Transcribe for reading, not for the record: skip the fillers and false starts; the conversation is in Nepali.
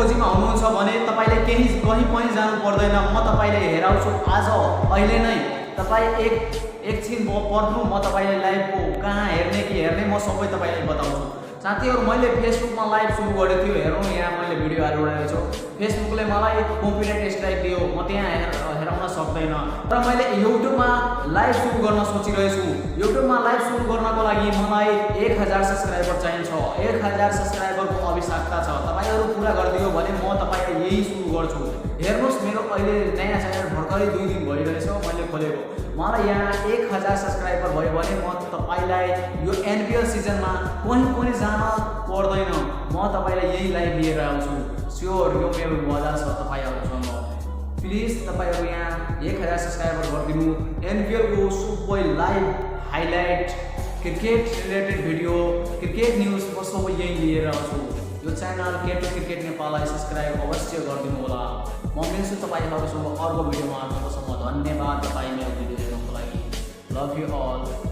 खोजीमा हुनुहुन्छ भने तपाईले कहीँ पनि जानु पर्दैन। म तपाईले हेराउँछु आज अहिले नै। तपाई एकछिन पर्नु, म तपाईलाई लाइभको कहाँ हेर्ने के हेर्ने म सबै तपाईलाई बताउँछु। साथीहरु, मैले फेसबुकमा लाइभ सुरु गरेको थियो। हेरौँ यहाँ मैले भिडियो हालिरहेको छु। फेसबुकले मलाई कपिराइट स्ट्राइक दियो, म त्यहाँ हेराउन सक्दैन। तर मैले युट्युबमा लाइभ सुरु गर्न सोचिरहेछु। युट्युबमा लाइभ सुरु गर्नको लागि मलाई 1000 सब्स्क्राइबर चाहिन्छ। 1000 सब्स्क्राइबरको आवश्यकता छ। तपाईहरु पूरा गरिदियो भने म तपाईलाई यही सुरु गर्छु। हेर्नुस्, मेरो अहिले नयाँ च्यानल भर्खरै 2 दिन भइरहेछ मैले खोलेको। मलाई यहाँ 1000 सब्स्क्राइबर भयो भने म तपाईलाई यो एनपीएल सिजनमा कहीँ पनि जान पर्दैन। म तपाईलाई यही लाइभ लिएर आउँछु। स्योर यो मेरो वादा छ तपाईहरुसँग। प्लिज तपाईहरु यहाँ 1000 सब्स्क्राइबर गरिदिनु। एनपीएल को सबै live highlight, cricket related video, cricket news म सबै यही लिएर आउँछु। यो च्यानल केटु क्रिकेट नेपाललाई सब्स्क्राइब अवश्य गरिदिनु होला। म मिल्छु तपाईहरुसँग अर्को भिडियोमा। आउनुसम्म धन्यवाद तपाई मेरो भिडियो हेर्नुको लागि। Love you all.